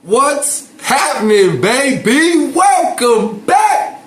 What's happening, baby? Welcome back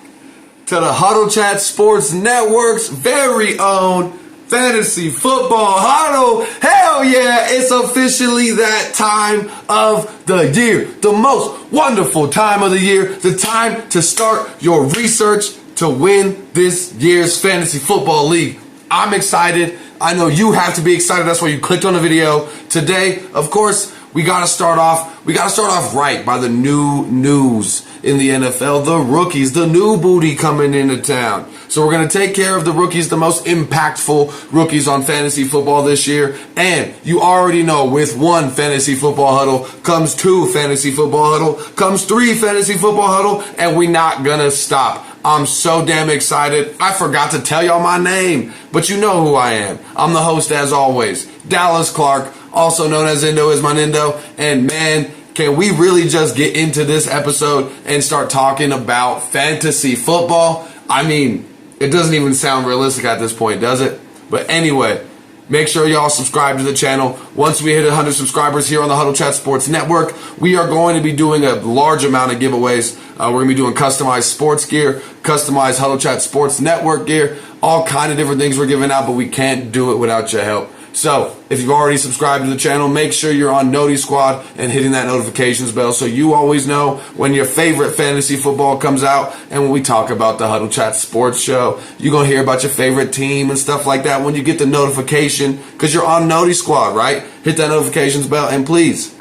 to the Huddle Chat Sports Network's very own Fantasy Football Huddle. Hell yeah, it's officially that time of the year. The most wonderful time of the year. The time to start your research to win this year's Fantasy Football League. I'm excited. I know you have to be excited. That's why you clicked on the video. Today, of course, we gotta start off right by the new news in the NFL. The rookies, the new booty coming into town. So we're gonna take care of the rookies, the most impactful rookies on fantasy football this year. And you already know, with one fantasy football huddle comes two fantasy football huddle, comes three fantasy football huddle, and we're not gonna stop. I'm so damn excited. I forgot to tell y'all my name, but you know who I am. I'm the host as always, Dallas Clark, also known as Indo is my Nindo. And man, can we really just get into this episode and start talking about fantasy football? I mean, it doesn't even sound realistic at this point, does it? But anyway, make sure y'all subscribe to the channel. Once we hit 100 subscribers here on the Huddle Chat Sports Network, we are going to be doing a large amount of giveaways. We're going to be doing customized sports gear, customized Huddle Chat Sports Network gear, all kind of different things we're giving out, but we can't do it without your help. So if you've already subscribed to the channel, make sure you're on Noti Squad and hitting that notifications bell so you always know when your favorite fantasy football comes out. And when we talk about the Huddle Chat Sports Show, you're going to hear about your favorite team and stuff like that when you get the notification, because you're on Noti Squad, right? Hit that notifications bell. And please,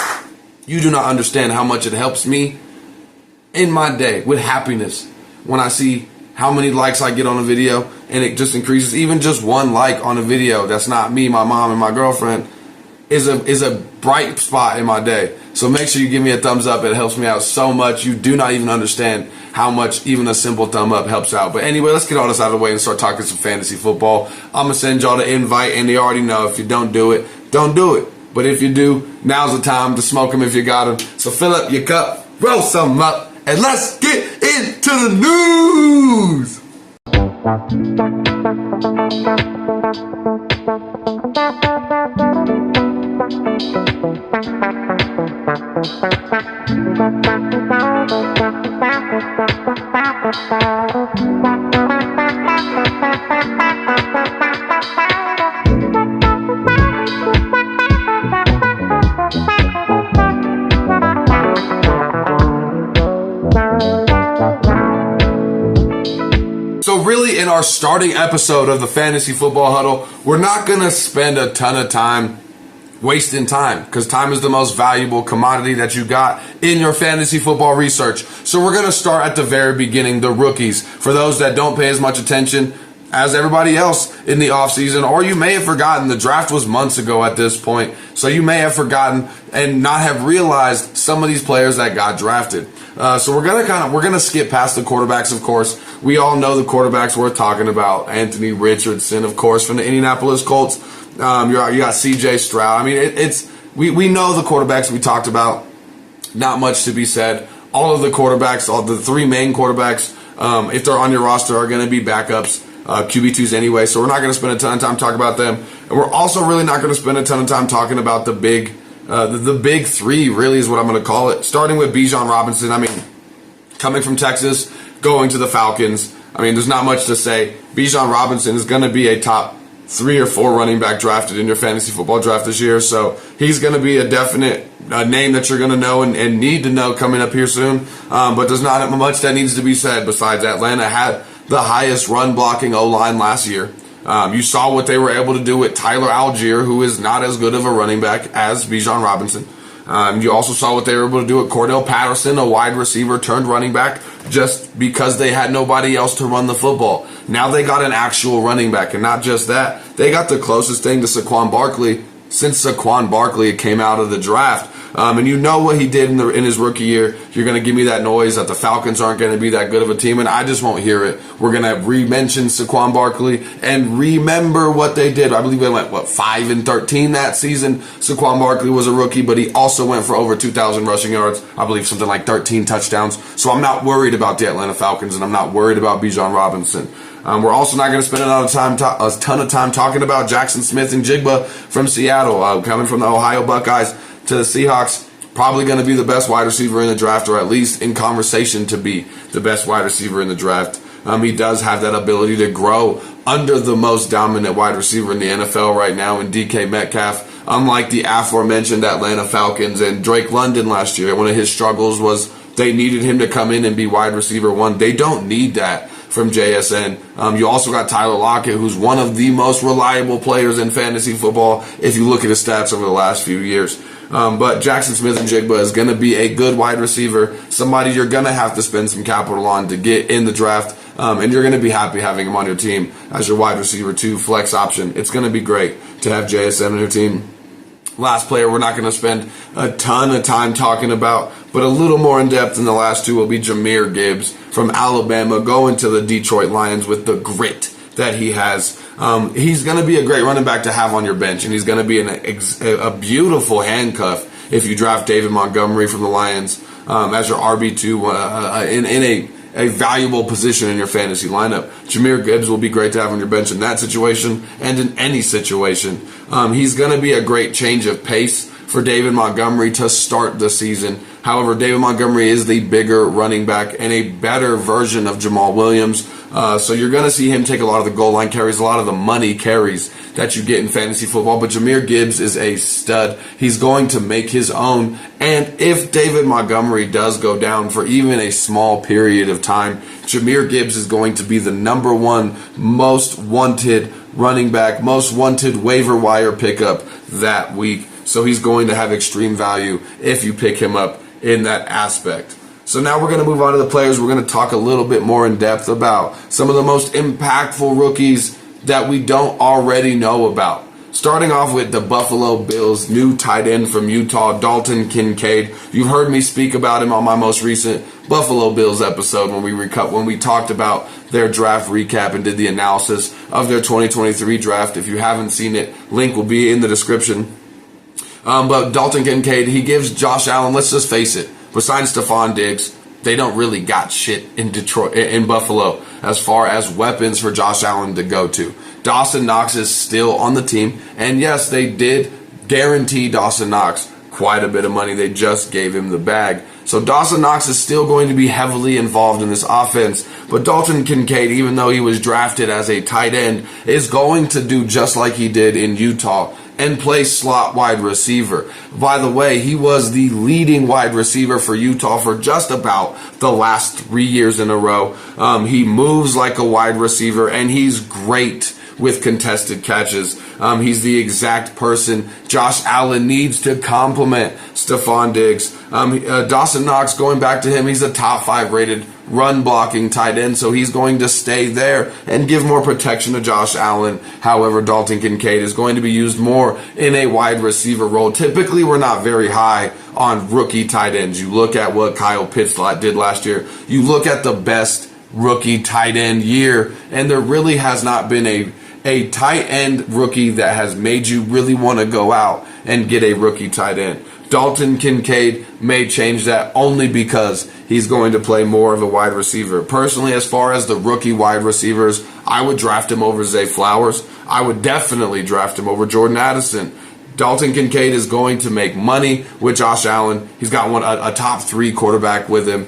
you do not understand how much it helps me in my day with happiness when I see how many likes I get on a video, and it just increases. Even just one like on a video that's not me, my mom, and my girlfriend is a bright spot in my day. So make sure you give me a thumbs up. It helps me out so much. You do not even understand how much even a simple thumb up helps out. But anyway, let's get all this out of the way and start talking some fantasy football. I'm going to send y'all the invite, and they already know if you don't do it, don't do it. But if you do, now's the time to smoke them if you got them. So fill up your cup, roll some up, and let's get into the news. So really, in our starting episode of the Fantasy Football Huddle, we're not going to spend a ton of time wasting time, because time is the most valuable commodity that you got in your fantasy football research. So we're going to start at the very beginning, the rookies. For those that don't pay as much attention as everybody else in the offseason, or you may have forgotten, the draft was months ago at this point, so you may have forgotten and not have realized some of these players that got drafted. So we're gonna skip past the quarterbacks, of course. We all know the quarterbacks we're talking about. Anthony Richardson, of course, from the Indianapolis Colts. You got C.J. Stroud. I mean, we know the quarterbacks we talked about. Not much to be said. All of the quarterbacks, all the three main quarterbacks, if they're on your roster, are going to be backups, QB2s anyway. So we're not going to spend a ton of time talking about them. And we're also really not going to spend a ton of time talking about the big three, really is what I'm going to call it. Starting with Bijan Robinson. I mean, coming from Texas, going to the Falcons. I mean, there's not much to say. Bijan Robinson is going to be a top 3 or 4 running back drafted in your fantasy football draft this year. So he's going to be a definite name that you're going to know and need to know coming up here soon. But there's not much that needs to be said besides Atlanta had the highest run blocking O-line last year. You saw what they were able to do with Tyler Algier, who is not as good of a running back as Bijan Robinson. You also saw what they were able to do with Cordell Patterson, a wide receiver turned running back, just because they had nobody else to run the football. Now they got an actual running back, and not just that, they got the closest thing to Saquon Barkley since Saquon Barkley came out of the draft. And you know what he did in his rookie year. You're going to give me that noise that the Falcons aren't going to be that good of a team, and I just won't hear it. We're going to re-mention Saquon Barkley and remember what they did. I believe they went, 5-13 that season. Saquon Barkley was a rookie, but he also went for over 2,000 rushing yards. I believe something like 13 touchdowns. So I'm not worried about the Atlanta Falcons, and I'm not worried about Bijan Robinson. We're also not going to spend a ton of time talking about Jackson Smith and Jigba from Seattle, coming from the Ohio Buckeyes to the Seahawks. Probably going to be the best wide receiver in the draft, or at least in conversation to be the best wide receiver in the draft. He does have that ability to grow under the most dominant wide receiver in the NFL right now in DK Metcalf. Unlike the aforementioned Atlanta Falcons and Drake London last year, one of his struggles was they needed him to come in and be wide receiver one. They don't need that from JSN. You also got Tyler Lockett, who's one of the most reliable players in fantasy football if you look at his stats over the last few years. But Jackson Smith-Njigba is going to be a good wide receiver, somebody you're going to have to spend some capital on to get in the draft, and you're going to be happy having him on your team as your wide receiver 2 flex option. It's going to be great to have JSN on your team. Last player we're not going to spend a ton of time talking about, but a little more in depth than the last two will be Jahmyr Gibbs from Alabama going to the Detroit Lions with the grit that he has. He's going to be a great running back to have on your bench, and he's going to be a beautiful handcuff if you draft David Montgomery from the Lions as your RB2 in a valuable position in your fantasy lineup. Jahmyr Gibbs will be great to have on your bench in that situation and in any situation. He's going to be a great change of pace for David Montgomery to start the season. However, David Montgomery is the bigger running back and a better version of Jamal Williams. So you're going to see him take a lot of the goal line carries, a lot of the money carries that you get in fantasy football. But Jahmyr Gibbs is a stud. He's going to make his own. And if David Montgomery does go down for even a small period of time, Jahmyr Gibbs is going to be the number one most wanted running back, most wanted waiver wire pickup that week. So he's going to have extreme value if you pick him up in that aspect. So now we're going to move on to the players. We're going to talk a little bit more in depth about some of the most impactful rookies that we don't already know about. Starting off with the Buffalo Bills' new tight end from Utah, Dalton Kincaid. You've heard me speak about him on my most recent Buffalo Bills episode when we talked about their draft recap and did the analysis of their 2023 draft. If you haven't seen it, link will be in the description. But Dalton Kincaid, he gives Josh Allen, let's just face it, besides Stephon Diggs, they don't really got shit in Buffalo as far as weapons for Josh Allen to go to. Dawson Knox is still on the team, and yes, they did guarantee Dawson Knox quite a bit of money. They just gave him the bag. So Dawson Knox is still going to be heavily involved in this offense, but Dalton Kincaid, even though he was drafted as a tight end, is going to do just like he did in Utah and play slot wide receiver. By the way, he was the leading wide receiver for Utah for just about the last 3 years in a row. He moves like a wide receiver, and he's great with contested catches. He's the exact person Josh Allen needs to complement Stephon Diggs. Dawson Knox, going back to him, he's a top 5 rated run blocking tight end, so he's going to stay there and give more protection to Josh Allen. However, Dalton Kincaid is going to be used more in a wide receiver role. Typically, we're not very high on rookie tight ends. You look at what Kyle Pitts did last year. You look at the best rookie tight end year, and there really has not been a tight end rookie that has made you really want to go out and get a rookie tight end. Dalton Kincaid may change that only because he's going to play more of a wide receiver. Personally, as far as the rookie wide receivers, I would draft him over Zay Flowers. I would definitely draft him over Jordan Addison. Dalton Kincaid is going to make money with Josh Allen. He's got a top 3 quarterback with him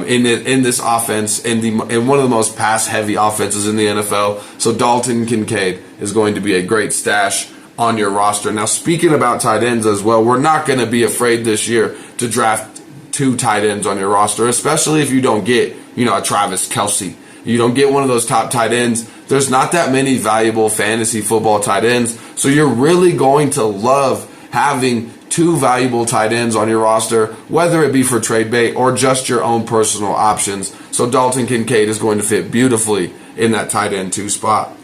in this offense, in one of the most pass-heavy offenses in the NFL. So Dalton Kincaid is going to be a great stash on your roster. Now, speaking about tight ends as well, we're not going to be afraid this year to draft 2 tight ends on your roster, especially if you don't get, a Travis Kelce. You don't get one of those top tight ends. There's not that many valuable fantasy football tight ends, so you're really going to love having 2 valuable tight ends on your roster, whether it be for trade bait or just your own personal options. So Dalton Kincaid is going to fit beautifully in that tight end 2 spot.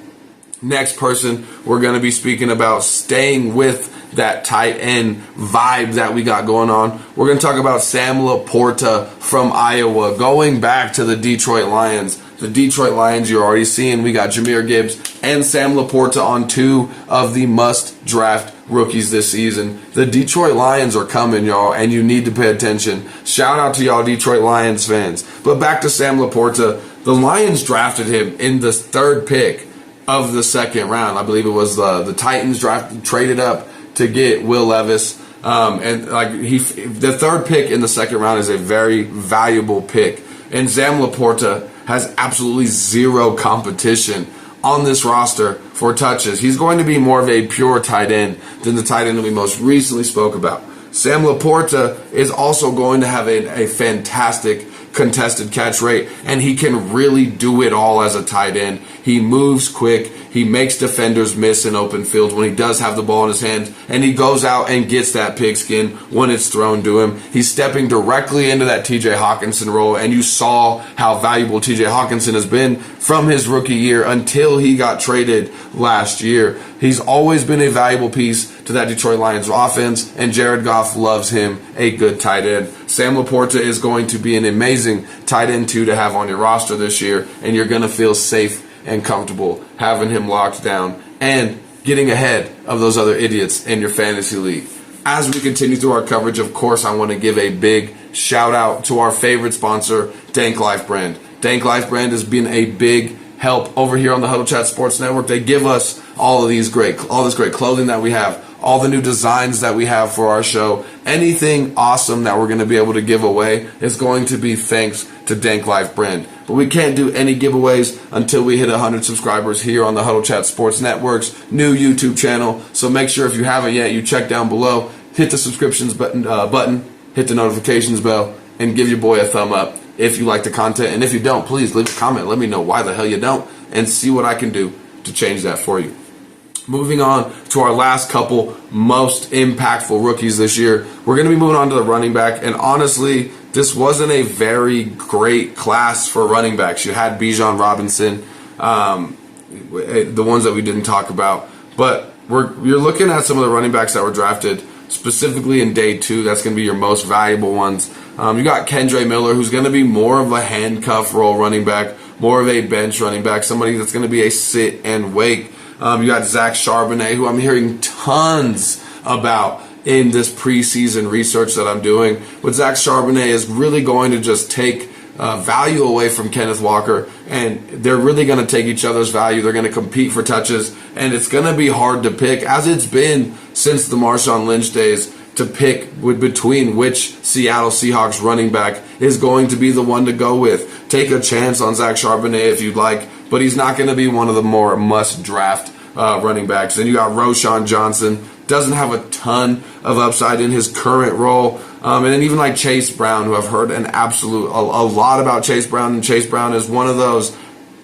Next person we're going to be speaking about, staying with that tight end vibe that we got going on, we're going to talk about Sam Laporta from Iowa, going back to the Detroit Lions. The Detroit Lions, you're already seeing, we got Jahmyr Gibbs and Sam Laporta on 2 of the must-draft rookies this season. The Detroit Lions are coming, y'all, and you need to pay attention. Shout out to y'all Detroit Lions fans. But back to Sam Laporta, the Lions drafted him in the 3rd pick of the 2nd round. I believe it was the Titans traded up to get Will Levis. And like the third pick in the second round is a very valuable pick. And Sam Laporta has absolutely zero competition on this roster for touches. He's going to be more of a pure tight end than the tight end that we most recently spoke about. Sam Laporta is also going to have a fantastic contested catch rate, and he can really do it all as a tight end. He moves quick. He makes defenders miss in open fields when he does have the ball in his hands, and he goes out and gets that pigskin when it's thrown to him. He's stepping directly into that TJ Hawkinson role, and you saw how valuable TJ Hawkinson has been from his rookie year until he got traded last year. He's always been a valuable piece to that Detroit Lions offense, and Jared Goff loves him a good tight end. Sam Laporta is going to be an amazing tight end 2 to have on your roster this year, and you're going to feel safe and comfortable having him locked down and getting ahead of those other idiots in your fantasy league. As we continue through our coverage, of course, I want to give a big shout out to our favorite sponsor, Danklyfe brand. Danklyfe brand has been a big help over here on the Huddle Chat Sports Network. They give us all this great clothing that we have, all the new designs that we have for our show. Anything awesome that we're going to be able to give away is going to be thanks to Danklyfe brand. But we can't do any giveaways until we hit 100 subscribers here on the Huddle Chat Sports Network's new YouTube channel. So make sure if you haven't yet, you check down below, hit the subscriptions button, hit the notifications bell, and give your boy a thumb up if you like the content. And if you don't, please leave a comment. Let me know why the hell you don't, and see what I can do to change that for you. Moving on to our last couple most impactful rookies this year, we're going to be moving on to the running back. And honestly, this wasn't a very great class for running backs. You had Bijan Robinson, the ones that we didn't talk about. But you're looking at some of the running backs that were drafted specifically in day 2. That's going to be your most valuable ones. You got Kendre Miller, who's going to be more of a handcuff role running back, more of a bench running back, somebody that's going to be a sit and wait. You got Zach Charbonnet, who I'm hearing tons about in this preseason research that I'm doing. But Zach Charbonnet is really going to just take value away from Kenneth Walker, and they're really going to take each other's value. They're going to compete for touches, and it's going to be hard to pick, as it's been since the Marshawn Lynch days, to pick between which Seattle Seahawks running back is going to be the one to go with. Take a chance on Zach Charbonnet if you'd like, but he's not going to be one of the more must-draft running backs. Then you got Roschon Johnson. Doesn't have a ton of upside in his current role. And then even like Chase Brown, who I've heard a lot about Chase Brown. And Chase Brown is one of those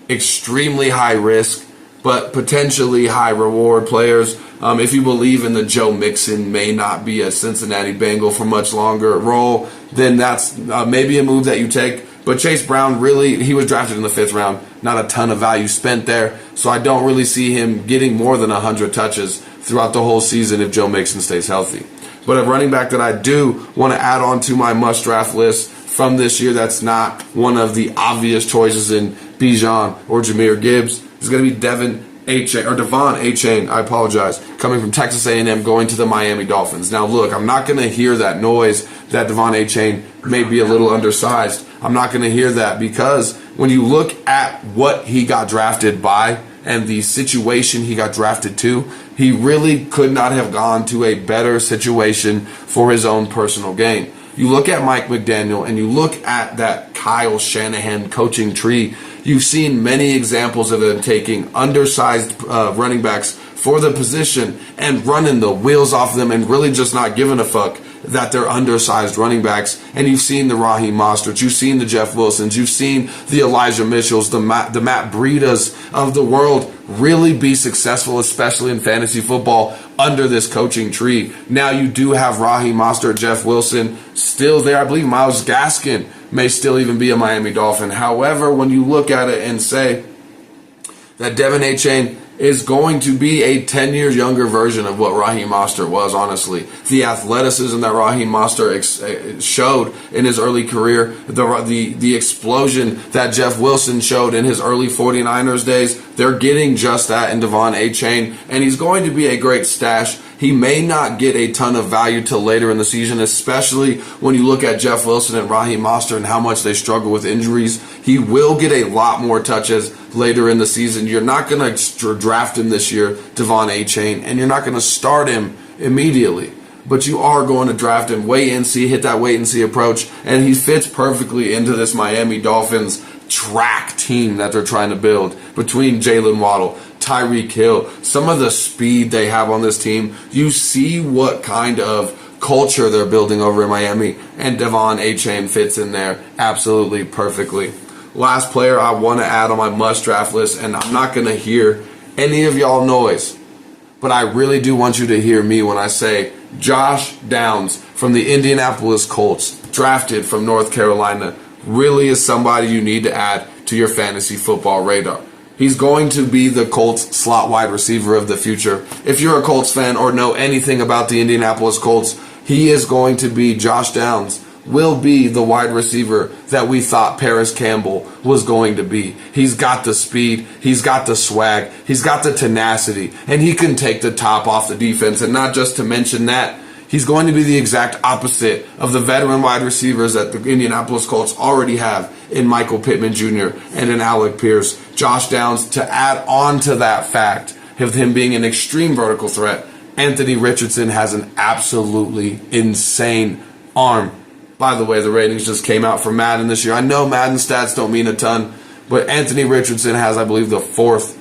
extremely high risk, but potentially high reward players. If you believe in the Joe Mixon may not be a Cincinnati Bengal for much longer role, then that's maybe a move that you take. But Chase Brown, really, he was drafted in the 5th round. Not a ton of value spent there. So I don't really see him getting more than 100 touches throughout the whole season if Joe Mixon stays healthy. But a running back that I do want to add on to my must-draft list from this year that's not one of the obvious choices in Bijan or Jahmyr Gibbs is going to be Devon Achane, I apologize, coming from Texas A&M going to the Miami Dolphins. Now look, I'm not going to hear that noise that Devon Achane may be a little undersized. I'm not going to hear that because when you look at what he got drafted by and the situation he got drafted to, he really could not have gone to a better situation for his own personal gain. You look at Mike McDaniel and you look at that Kyle Shanahan coaching tree, you've seen many examples of them taking undersized running backs for the position and running the wheels off them and really just not giving a fuck that they're undersized running backs. And you've seen the Raheem Mosterts, you've seen the Jeff Wilsons, you've seen the Elijah Mitchells, the Matt Breidas of the world really be successful, especially in fantasy football, under this coaching tree. Now you do have Raheem Mostert, Jeff Wilson still there. I believe Myles Gaskin may still even be a Miami Dolphin. However, when you look at it and say that Devon Achane is going to be a 10 years younger version of what Raheem Mostert was, honestly. The athleticism that Raheem Mostert showed in his early career, the explosion that Jeff Wilson showed in his early 49ers days, they're getting just that in Devon Achane, and he's going to be a great stash. He may not get a ton of value till later in the season, especially when you look at Jeff Wilson and Raheem Mostert and how much they struggle with injuries. He will get a lot more touches later in the season. You're not going to draft him this year, Devon Achane, and you're not going to start him immediately. but you are going to draft him, wait and see, hit that wait and see approach, and he fits perfectly into this Miami Dolphins track team that they're trying to build between Jalen Waddle, Tyreek Hill, some of the speed they have on this team. You see what kind of culture they're building over in Miami, and Devon Achane fits in there absolutely perfectly. Last player I want to add on my must draft list, and I'm not going to hear any of y'all noise, but I really do want you to hear me when I say Josh Downs from the Indianapolis Colts, drafted from North Carolina, really is somebody you need to add to your fantasy football radar. He's going to be the Colts slot wide receiver of the future. If you're a Colts fan or know anything about the Indianapolis Colts, he is going to be, Josh Downs will be the wide receiver that we thought Paris Campbell was going to be. He's got the speed, he's got the swag, he's got the tenacity, and he can take the top off the defense. And not just to mention that, he's going to be the exact opposite of the veteran wide receivers that the Indianapolis Colts already have in Michael Pittman Jr. and in Alec Pierce. Josh Downs, to add on to that fact of him being an extreme vertical threat, Anthony Richardson has an absolutely insane arm. By the way, the ratings just came out for Madden this year. I know Madden stats don't mean a ton, but Anthony Richardson has, I believe, the 4th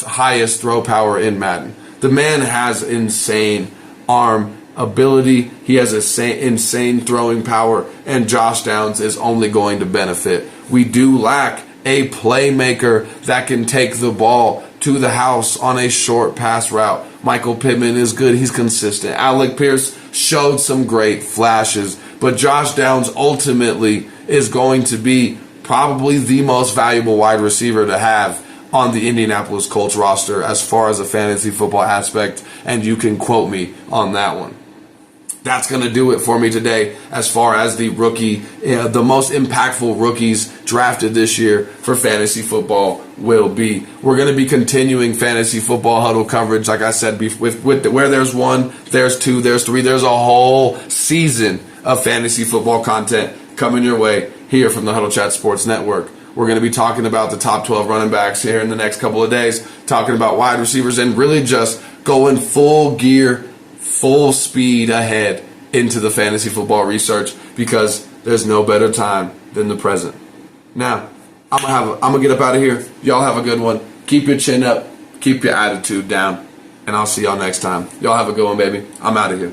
highest throw power in Madden. The man has insane arm ability. He has insane throwing power, and Josh Downs is only going to benefit. We do lack a playmaker that can take the ball to the house on a short pass route. Michael Pittman is good. He's consistent. Alec Pierce showed some great flashes, but Josh Downs ultimately is going to be probably the most valuable wide receiver to have on the Indianapolis Colts roster as far as a fantasy football aspect, and you can quote me on that one. That's going to do it for me today as far as the the most impactful rookies drafted this year for fantasy football will be. We're going to be continuing fantasy football huddle coverage, like I said, with where there's 1, there's 2, there's 3, there's a whole season of fantasy football content coming your way here from the Huddle Chat Sports Network. We're going to be talking about the top 12 running backs here in the next couple of days, talking about wide receivers, and really just going full gear, full speed ahead into the fantasy football research, because there's no better time than the present. Now, I'm gonna get up out of here. Y'all have a good one. Keep your chin up, keep your attitude down, and I'll see y'all next time. Y'all have a good one, baby. I'm out of here.